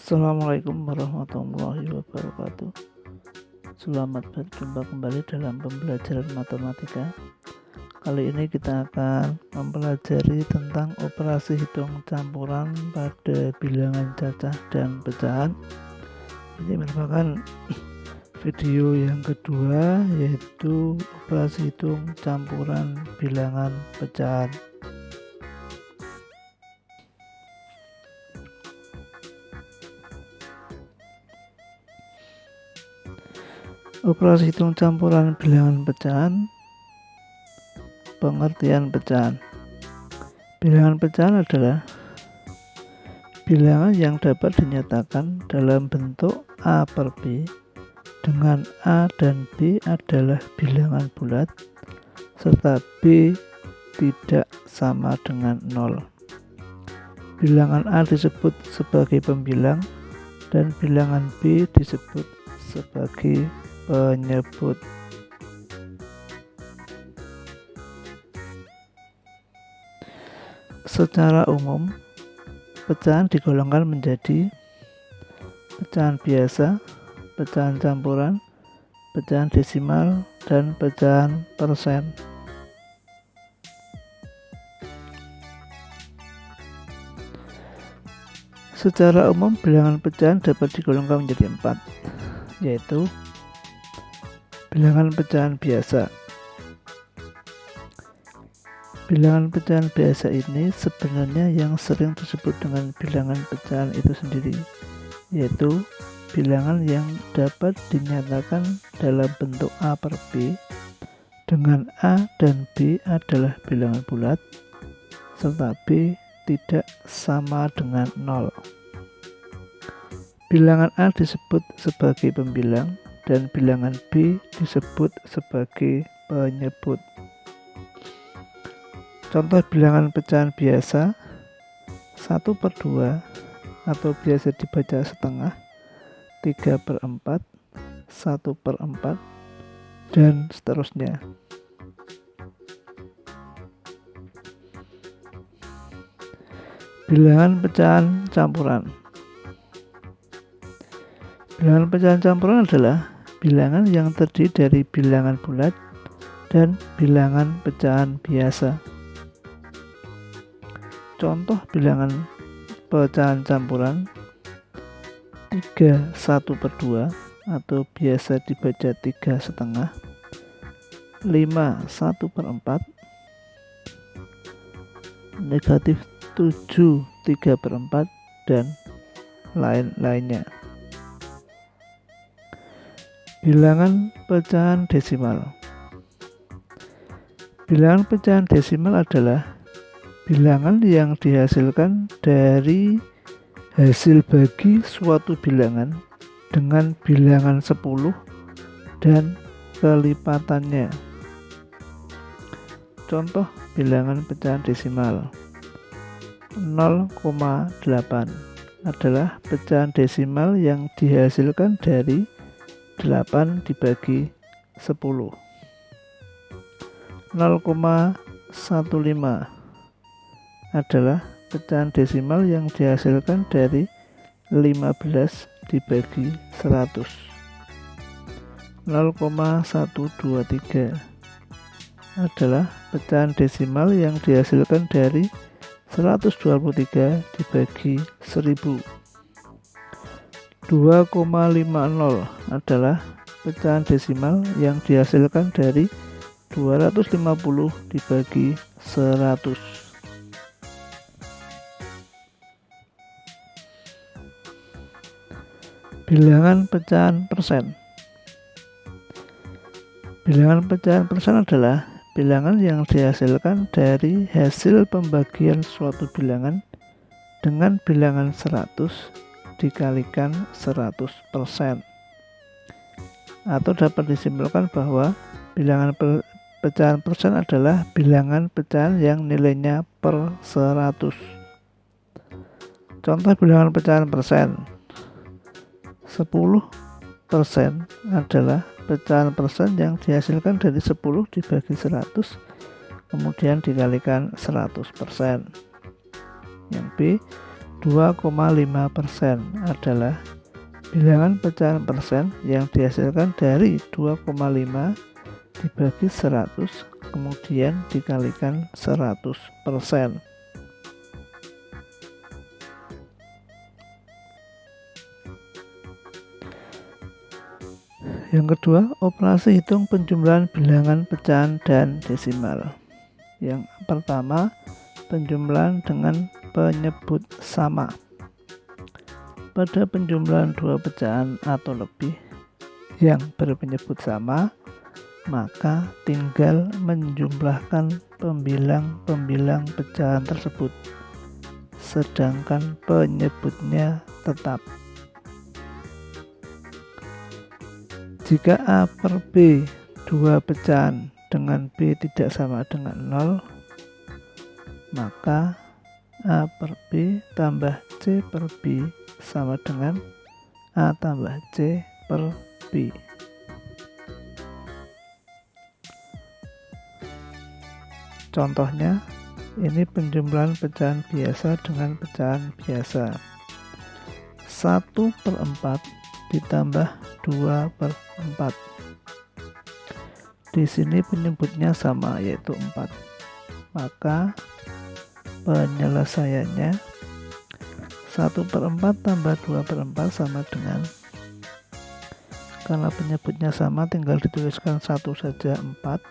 Assalamualaikum warahmatullahi wabarakatuh. Selamat berjumpa kembali dalam pembelajaran matematika. Kali ini kita akan mempelajari tentang operasi hitung campuran pada bilangan cacah dan pecahan. Ini merupakan video yang kedua, yaitu operasi hitung campuran bilangan pecahan. Operasi hitung campuran bilangan pecahan. Pengertian pecahan. Bilangan pecahan adalah bilangan yang dapat dinyatakan dalam bentuk A per B, dengan A dan B adalah bilangan bulat, serta B tidak sama dengan 0. Bilangan A disebut sebagai pembilang, dan bilangan B disebut sebagai penyebut. Secara umum, pecahan digolongkan menjadi pecahan biasa, pecahan campuran, pecahan desimal, dan pecahan persen. Secara umum, bilangan pecahan dapat digolongkan menjadi 4, yaitu bilangan pecahan biasa. Bilangan pecahan biasa ini sebenarnya yang sering disebut dengan bilangan pecahan itu sendiri, yaitu bilangan yang dapat dinyatakan dalam bentuk A per B, dengan A dan B adalah bilangan bulat, serta B tidak sama dengan 0. Bilangan A disebut sebagai pembilang, dan bilangan B disebut sebagai penyebut. Contoh bilangan pecahan biasa: 1/2 atau biasa dibaca setengah, 3/4, 1/4, dan seterusnya. Bilangan pecahan campuran. Bilangan pecahan campuran adalah bilangan yang terdiri dari bilangan bulat dan bilangan pecahan biasa. Contoh bilangan pecahan campuran: 3/1/2 atau biasa dibaca 3,5, 5/1/4, negatif 7 3/4, dan lain-lainnya. Bilangan pecahan desimal. Bilangan pecahan desimal adalah bilangan yang dihasilkan dari hasil bagi suatu bilangan dengan bilangan 10 dan kelipatannya. Contoh bilangan pecahan desimal: 0,8 adalah pecahan desimal yang dihasilkan dari 8 dibagi 10. 0,15 adalah pecahan desimal yang dihasilkan dari 15 dibagi 100. 0,123 adalah pecahan desimal yang dihasilkan dari 123 dibagi 1000. 2,50 adalah pecahan desimal yang dihasilkan dari 250 dibagi 100. Bilangan pecahan persen. Bilangan pecahan persen adalah bilangan yang dihasilkan dari hasil pembagian suatu bilangan dengan bilangan 100 dikalikan 100%. Atau dapat disimpulkan bahwa bilangan pecahan persen adalah bilangan pecahan yang nilainya per 100. Contoh bilangan pecahan persen: 10% adalah pecahan persen yang dihasilkan dari 10 dibagi 100 kemudian dikalikan 100%. Yang B, 2,5% adalah bilangan pecahan persen yang dihasilkan dari 2,5 dibagi 100 kemudian dikalikan 100%. Yang kedua, operasi hitung penjumlahan bilangan pecahan dan desimal. Yang pertama, penjumlahan dengan penyebut sama. Pada penjumlahan dua pecahan atau lebih yang berpenyebut sama, maka tinggal menjumlahkan pembilang-pembilang pecahan tersebut, sedangkan penyebutnya tetap. Jika A per B dua pecahan dengan B tidak sama dengan 0, maka A per B tambah C per B sama dengan A tambah C per B. Contohnya, ini penjumlahan pecahan biasa dengan pecahan biasa. 1/4 ditambah 2/4. Di sini penyebutnya sama, yaitu 4. Maka penyelesaiannya 1/4 tambah 2/4 sama dengan, karena penyebutnya sama tinggal dituliskan 1 saja, 4.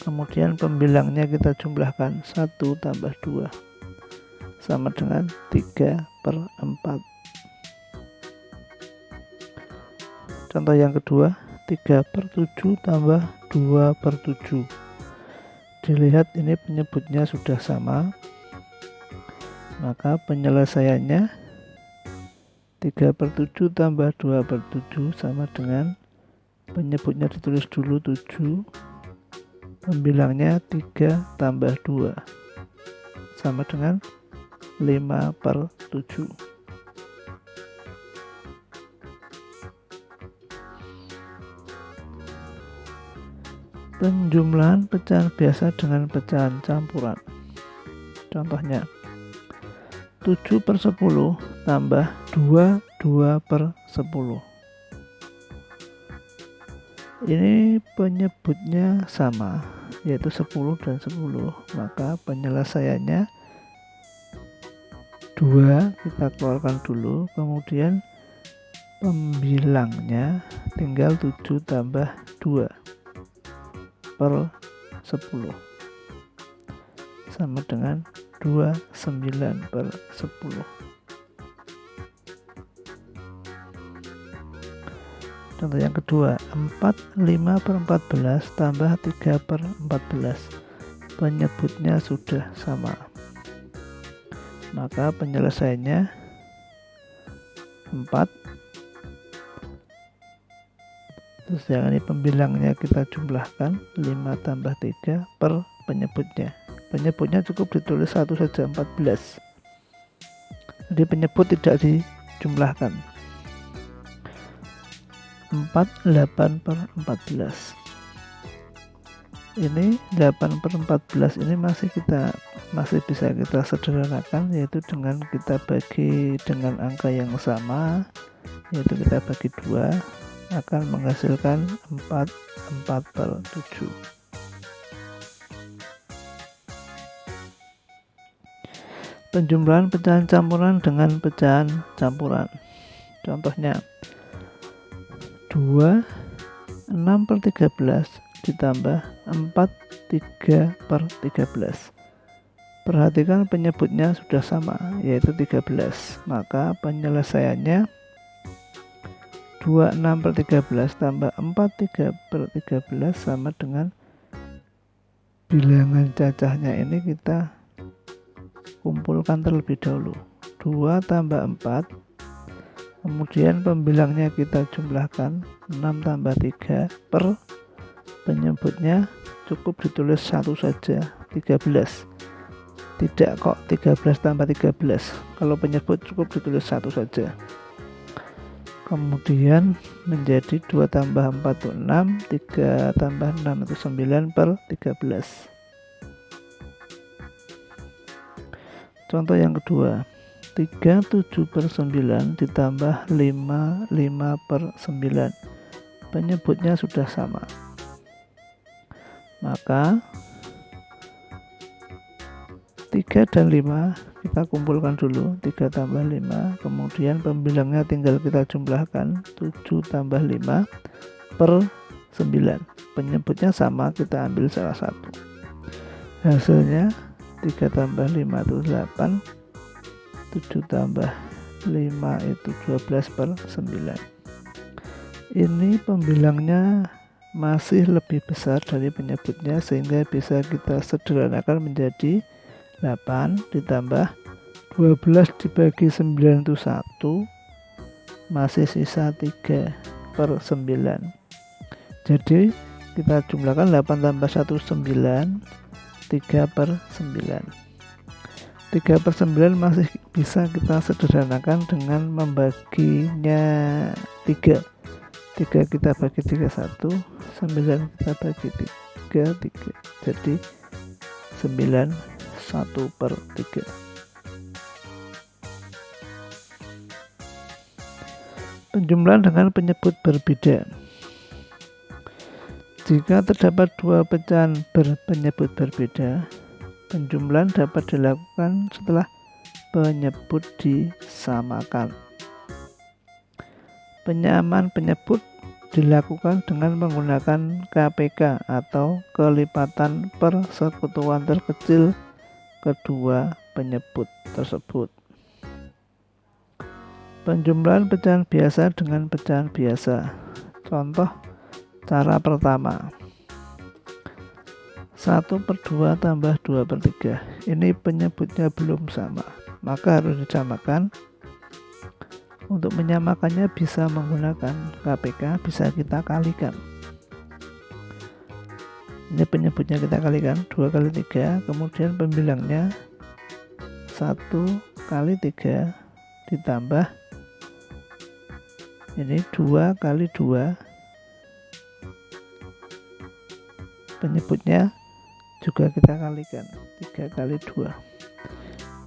Kemudian pembilangnya kita jumlahkan 1 tambah 2 sama dengan 3/4. Contoh yang kedua, 3/7 tambah 2/7. Dilihat ini penyebutnya sudah sama, maka penyelesaiannya 3/7 tambah 2/7 sama dengan, penyebutnya ditulis dulu 7, pembilangnya 3 tambah 2 sama dengan 5/7. Penjumlahan pecahan biasa dengan pecahan campuran. Contohnya, 7/10 tambah 2/10. Ini penyebutnya sama, yaitu 10 dan 10. Maka penyelesaiannya 2 kita keluarkan dulu, kemudian pembilangnya tinggal 7 tambah 2/10 sama dengan 29/10. Contoh yang kedua, 4/5/14 tambah 3/14. Penyebutnya sudah sama, maka penyelesaiannya 4. Terus yang ini pembilangnya kita jumlahkan 5 tambah 3 per penyebutnya. Penyebutnya cukup ditulis 1 saja, 14. Jadi penyebut tidak dijumlahkan. 48/14. Ini 8/14 ini masih bisa kita sederhanakan, yaitu dengan kita bagi dengan angka yang sama, yaitu kita bagi 2, akan menghasilkan 4/7. Penjumlahan pecahan campuran dengan pecahan campuran. Contohnya, 2 6/13 ditambah 4 3/13. Perhatikan penyebutnya sudah sama, yaitu 13. Maka penyelesaiannya 2 6/13 tambah 4 3/13 sama dengan, bilangan cacahnya ini kita kumpulkan terlebih dahulu. 2 tambah 4, kemudian pembilangnya kita jumlahkan 6 tambah 3 per penyebutnya cukup ditulis 1 saja, 13. Tidak kok 13 tambah 13, kalau penyebut cukup ditulis 1 saja. Kemudian menjadi 2 tambah 4 itu 6, 3 tambah 6 itu 9/13. Contoh yang kedua, 37/9 ditambah 5/9. Penyebutnya sudah sama. Maka 3 dan 5 kita kumpulkan dulu, 3 tambah 5, kemudian pembilangnya tinggal kita jumlahkan, 7 tambah 5 per 9. Penyebutnya sama, kita ambil salah satu. Hasilnya 3 tambah 5 itu 8, 7 tambah 5 itu 12/9. Ini pembilangnya masih lebih besar dari penyebutnya, sehingga bisa kita sederhanakan menjadi 8 ditambah 12 dibagi 9 itu 1, masih sisa 3/9. Jadi kita jumlahkan 8 tambah 1 9, 3/9. 3/9 masih bisa kita sederhanakan dengan membaginya 3. 3 kita bagi 3 1, 9 kita bagi 3 3. Jadi 9 1/3. Penjumlahan dengan penyebut berbeda. Jika terdapat dua pecahan berpenyebut berbeda, penjumlahan dapat dilakukan setelah penyebut disamakan. Penyamaan penyebut dilakukan dengan menggunakan KPK atau kelipatan persekutuan terkecil kedua penyebut tersebut. Penjumlahan pecahan biasa dengan pecahan biasa. Contoh cara pertama, 1/2 tambah 2/3. Ini penyebutnya belum sama, maka harus disamakan. Untuk menyamakannya bisa menggunakan KPK, bisa kita kalikan. Ini penyebutnya kita kalikan, 2 kali 3, kemudian pembilangnya 1 kali 3 ditambah ini 2 kali 2, penyebutnya juga kita kalikan, 3 kali 2.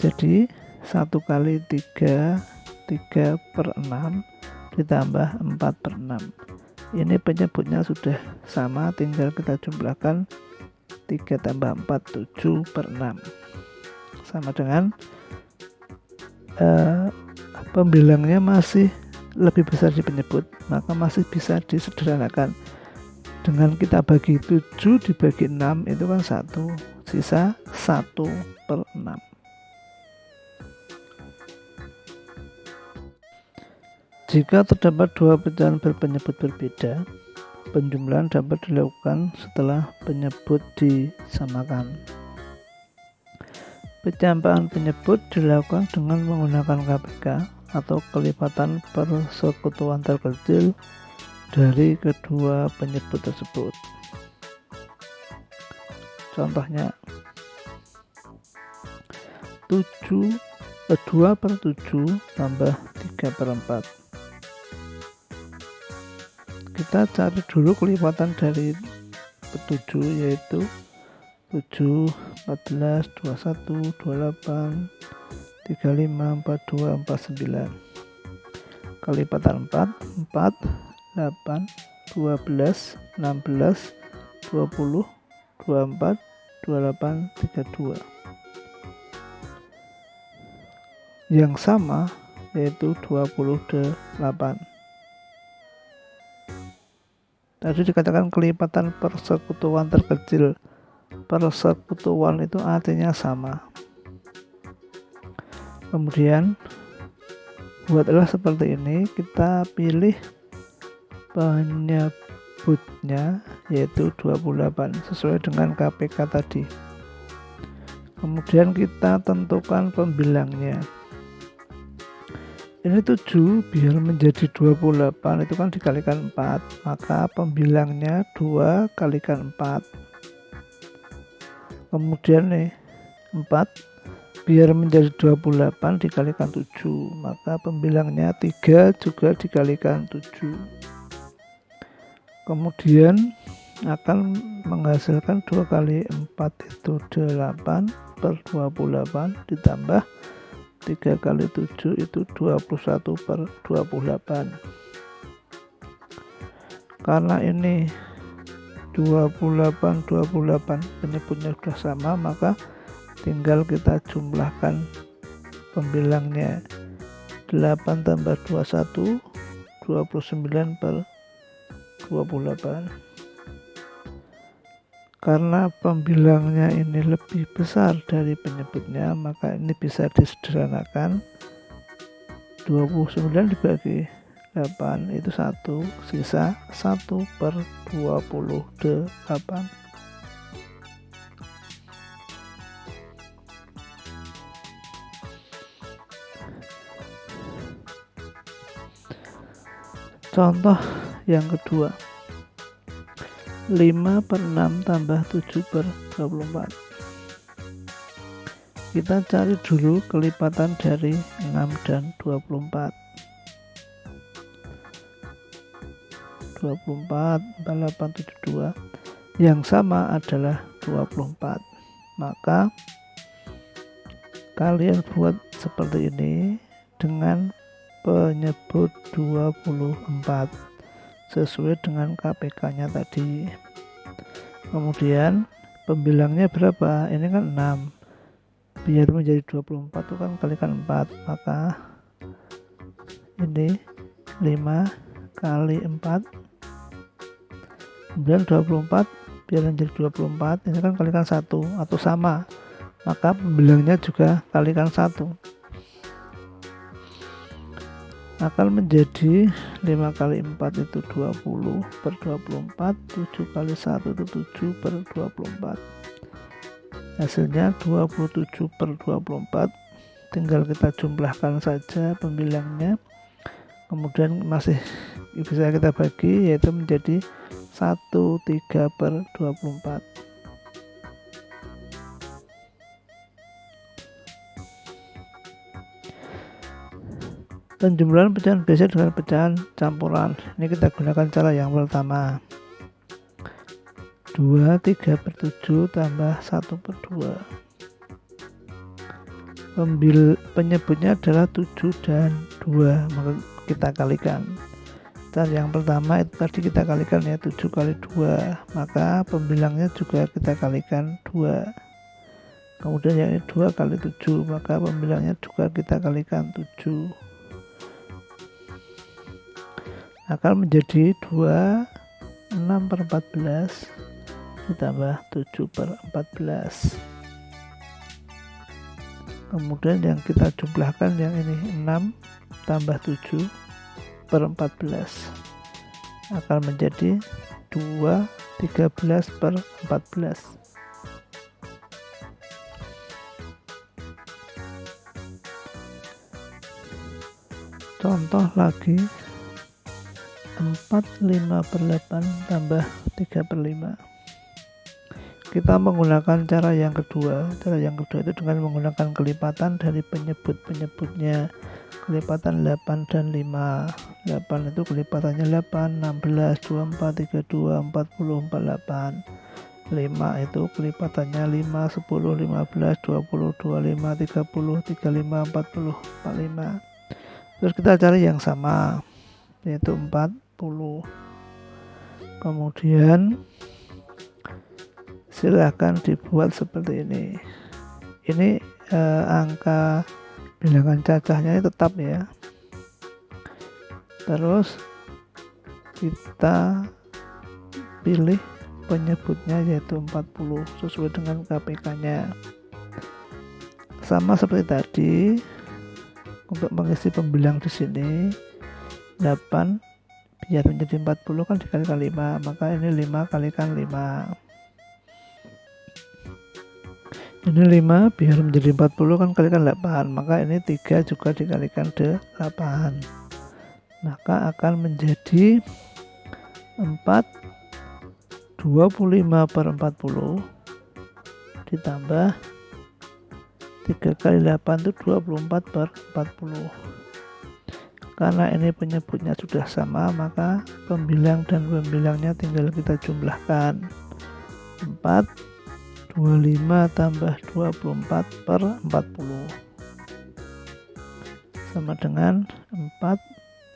Jadi 1 kali 3, 3/6 ditambah 4/6. Ini penyebutnya sudah sama, tinggal kita jumlahkan, 3 tambah 4 7/6. Sama dengan pembilangnya masih lebih besar di penyebut, maka masih bisa disederhanakan. Dengan kita bagi 7 dibagi 6 itu kan 1, sisa 1/6. Jika terdapat dua pecahan berpenyebut berbeda, penjumlahan dapat dilakukan setelah penyebut disamakan. Penyamaan penyebut dilakukan dengan menggunakan KPK atau kelipatan persekutuan terkecil dari kedua penyebut tersebut. Contohnya 2/7 tambah 3/4. Kita cari dulu kelipatan dari 7, yaitu 7, 14, 21, 28, 35, 42, 49. Kelipatan 4, 8, 12, 16, 20, 24, 28, 32. Yang sama yaitu 28. Tadi dikatakan kelipatan persekutuan terkecil. Persekutuan itu artinya sama. Kemudian buatlah seperti ini, kita pilih penyebutnya yaitu 28 sesuai dengan KPK tadi. Kemudian kita tentukan pembilangnya. Ini 7 biar menjadi 28 itu kan dikalikan 4, maka pembilangnya 2 kalikan 4. Kemudian nih 4 biar menjadi 28 dikalikan 7, maka pembilangnya 3 juga dikalikan 7. Kemudian akan menghasilkan 2 kali 4 itu 8/28 ditambah 3 kali 7 itu 21 per 28. Karena ini 28 penyebutnya sudah sama, maka tinggal kita jumlahkan pembilangnya. 8 tambah 21 29 per 28. Karena pembilangnya ini lebih besar dari penyebutnya, maka ini bisa disederhanakan. 29 dibagi 8 itu 1, sisa 1 per 28. Contoh yang kedua, 5 per 6 tambah 7 per 24. Kita cari dulu kelipatan dari 6 dan 24. 24, 48, 72. Yang sama adalah 24. Maka kalian buat seperti ini dengan penyebut 24 sesuai dengan KPK-nya tadi. Kemudian pembilangnya berapa? Ini kan 6. Biar menjadi 24 itu kan kalikan 4, maka ini 5 kali 4. Kemudian 24 biar menjadi 24, ini kan kalikan 1 atau sama, maka pembilangnya juga kalikan 1. Akan menjadi 5 kali 4 itu 20 per 24, 7 kali 1 itu 7 per 24. Hasilnya 27 per 24. Tinggal kita jumlahkan saja pembilangnya. Kemudian masih bisa kita bagi, yaitu menjadi 13 per 24. Penjumlahan pecahan biasa dengan pecahan campuran. Ini kita gunakan cara yang pertama. 2, 3 per 7 tambah 1 per 2. Penyebutnya adalah 7 dan 2, maka kita kalikan. Cara yang pertama itu tadi kita kalikan ya, 7 kali 2, maka pembilangnya juga kita kalikan 2. Kemudian yang ini 2 kali 7, maka pembilangnya juga kita kalikan 7. Akan menjadi 2, 6 per 14 ditambah 7 per 14. Kemudian yang kita jumlahkan yang ini 6 tambah 7 per 14 akan menjadi 2, 13 per 14. Contoh lagi, 4, 5 per 8 tambah 3 per 5. Kita menggunakan cara yang kedua. Cara yang kedua itu dengan menggunakan kelipatan dari penyebut-penyebutnya. Kelipatan 8 dan 5. 8 itu kelipatannya 8, 16, 24, 32, 40, 48. 5 itu kelipatannya 5, 10, 15, 20, 25, 30, 35, 40, 45. Terus kita cari yang sama, yaitu 40. Kemudian silahkan dibuat seperti ini. Ini angka bilangan cacahnya ini tetap ya. Terus kita pilih penyebutnya yaitu 40 sesuai dengan KPK-nya. Sama seperti tadi, untuk mengisi pembilang di sini 8 biar menjadi 40 kan dikalikan 5, maka ini 5 kalikan 5. Ini 5 biar menjadi 40 kan kalikan 8, maka ini 3 juga dikalikan 8. Maka akan menjadi 4, 25 per 40 ditambah 3 kali 8 itu 24 per 40. Karena ini penyebutnya sudah sama, maka pembilang dan pembilangnya tinggal kita jumlahkan. 4, 25 tambah 24 per 40. sama dengan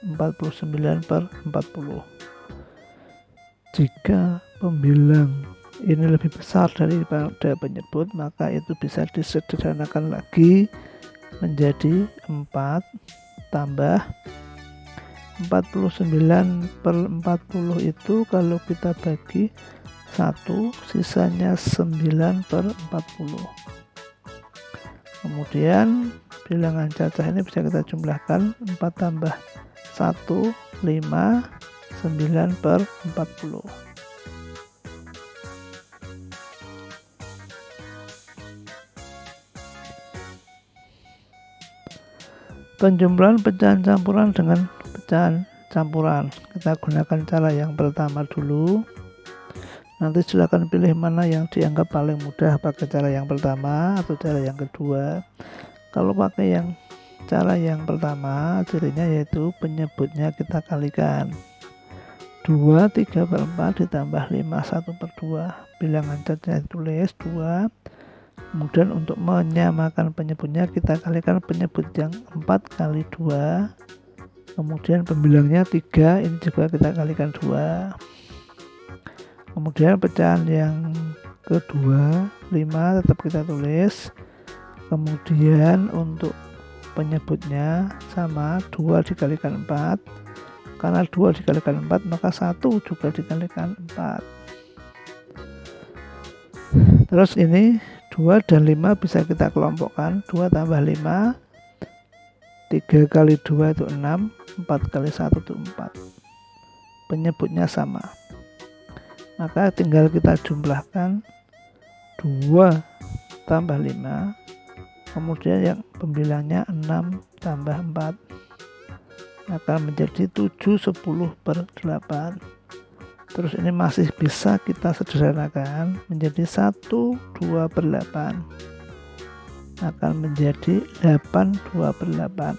49 per 40. Jika pembilang ini lebih besar daripada penyebut, maka itu bisa disederhanakan lagi menjadi 4 tambah 49 per 40 itu kalau kita bagi 1, sisanya 9 per 40. Kemudian bilangan cacah ini bisa kita jumlahkan, 4 tambah 1, 5, 9 per 40. Penjumlahan pecahan campuran dengan pecahan campuran, kita gunakan cara yang pertama dulu. Nanti silakan pilih mana yang dianggap paling mudah, pakai cara yang pertama atau cara yang kedua. Kalau pakai cara yang pertama, cirinya yaitu penyebutnya kita kalikan 2 3 per 4 ditambah 5 1 per 2. Bilangan cacah tulis 2. Kemudian untuk menyamakan penyebutnya kita kalikan penyebut yang 4 kali 2. Kemudian pembilangnya 3, ini juga kita kalikan 2. Kemudian pecahan yang kedua 5 tetap kita tulis. Kemudian untuk penyebutnya sama, 2 dikalikan 4. Karena 2 dikalikan 4 maka 1 juga dikalikan 4. Terus ini 2 dan 5 bisa kita kelompokkan, 2 tambah 5, 3 kali 2 itu 6, 4 kali 1 itu 4. Penyebutnya sama, maka tinggal kita jumlahkan 2 tambah 5, kemudian yang pembilangnya 6 tambah 4, maka menjadi 7 10 per 8. Terus ini masih bisa kita sederhanakan menjadi 1 2 per 8, akan menjadi 8 2 per 8.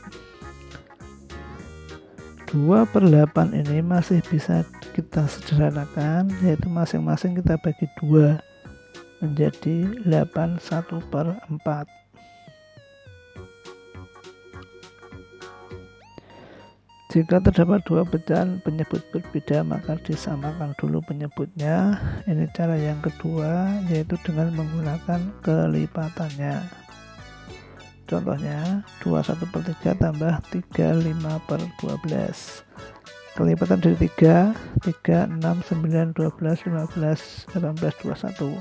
2 per 8 ini masih bisa kita sederhanakan, yaitu masing-masing kita bagi 2 menjadi 8 1 per 4. Jika terdapat 2 pecahan penyebut berbeda, maka disamakan dulu penyebutnya. Ini cara yang kedua, yaitu dengan menggunakan kelipatannya. Contohnya 21 per 3 tambah 35 per 12. Kelipatan dari 3, 3, 6, 9, 12, 15, 18, 21.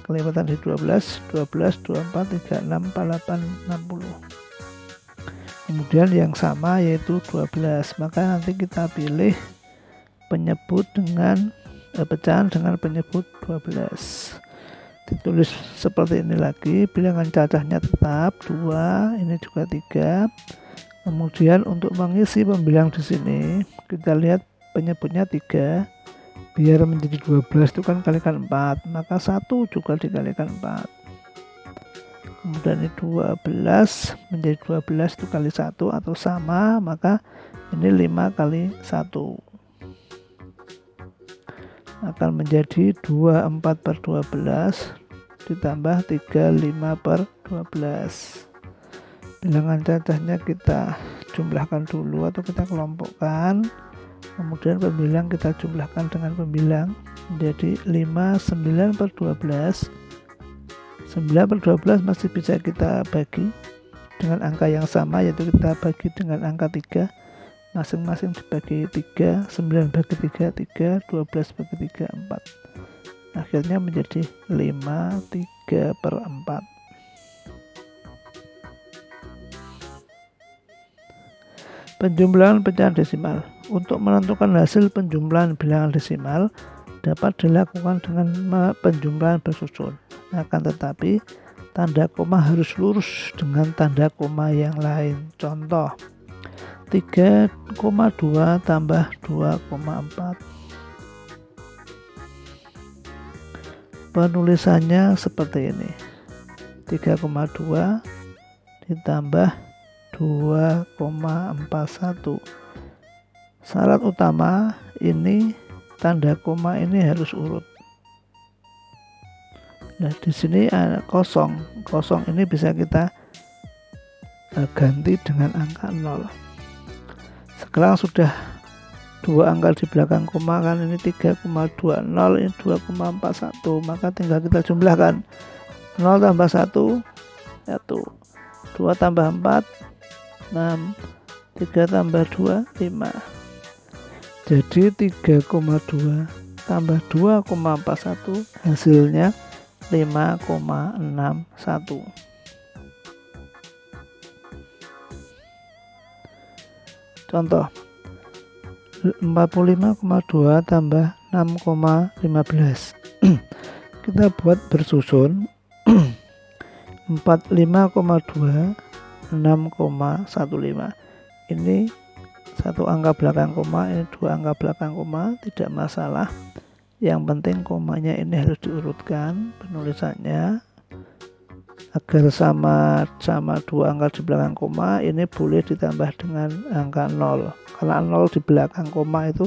Kelipatan dari 12, 12, 24, 36, 48, 60. Kemudian yang sama yaitu 12, maka nanti kita pilih penyebut dengan pecahan dengan penyebut 12. Ditulis seperti ini lagi, bilangan cacahnya tetap 2, ini juga 3. Kemudian untuk mengisi pembilang di sini kita lihat penyebutnya 3, biar menjadi 12 itu kan kalikan 4, maka 1 juga dikalikan 4. Kemudian ini 12 menjadi 12 itu kali 1 atau sama, maka ini 5 kali 1 akan menjadi 24 per 12 ditambah 35 per 12. Bilangan cacahnya kita jumlahkan dulu atau kita kelompokkan, kemudian pembilang kita jumlahkan dengan pembilang menjadi 5 9 per 12. 9 per 12 masih bisa kita bagi dengan angka yang sama, yaitu kita bagi dengan angka 3, masing-masing dibagi 3, 9 bagi 3, 3, 12 bagi 3, 4. Akhirnya menjadi 5 3 per 4. Penjumlahan pecahan desimal. Untuk menentukan hasil penjumlahan bilangan desimal dapat dilakukan dengan penjumlahan bersusun. Akan tetapi tanda koma harus lurus dengan tanda koma yang lain. Contoh 3,2 tambah 2,4. Penulisannya seperti ini, 3,2 ditambah 2,41. Syarat utama ini tanda koma ini harus urut. Nah, di sini ada kosong. Kosong ini bisa kita ganti dengan angka 0. Sekarang sudah dua angka di belakang koma kan, ini 3,20, ini 2,41, maka tinggal kita jumlahkan. 0 tambah 1 1, 2 tambah 4 6, 3 tambah 2 5. Jadi 3,2 tambah 2,41 hasilnya 5,61. Contoh 45,2 tambah 6,15. Kita buat bersusun 45,2 6,15. Ini satu angka belakang koma, ini dua angka belakang koma, tidak masalah. Yang penting komanya ini harus diurutkan penulisannya agar sama dua angka di belakang koma. Ini boleh ditambah dengan angka 0. Karena 0 di belakang koma itu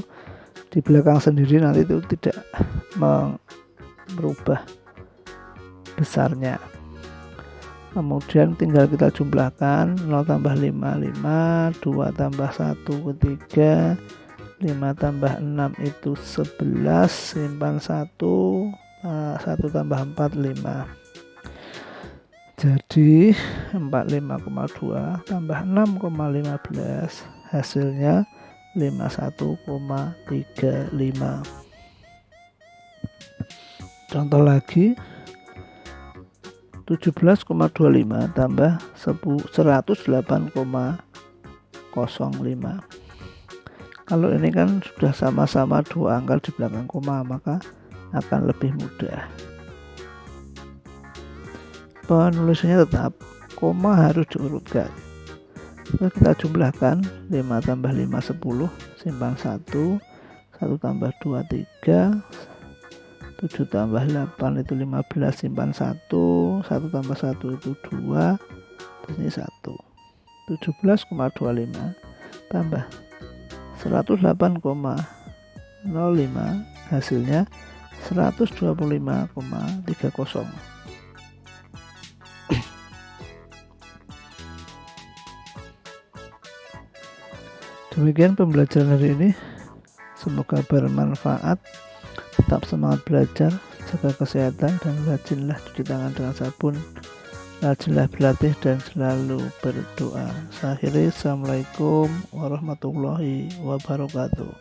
di belakang sendiri nanti itu tidak merubah besarnya. Kemudian tinggal kita jumlahkan 0 tambah 5 5, 2 tambah 1 3, 5 tambah 6 itu 11, simpan 1, 1 tambah 4 5. Jadi 45,2 tambah 6,15 hasilnya 51,35. Contoh lagi 17,25 tambah 108,05. Kalau ini kan sudah sama-sama dua angka di belakang koma, maka akan lebih mudah. Penulisannya tetap koma harus diurutkan. Terus kita jumlahkan 5 tambah 5 10, simpan 1, 1 tambah 2 3, 7 tambah 8 itu 15, simpan 1, 1 tambah 1 itu 2, terus ini 1. 17,25 tambah 108,05 hasilnya 125,30. Demikian pembelajaran hari ini, semoga bermanfaat. Tetap semangat belajar, jaga kesehatan, dan rajinlah cuci tangan dengan sabun, rajinlah berlatih, dan selalu berdoa. Saya akhiri, Assalamualaikum warahmatullahi wabarakatuh.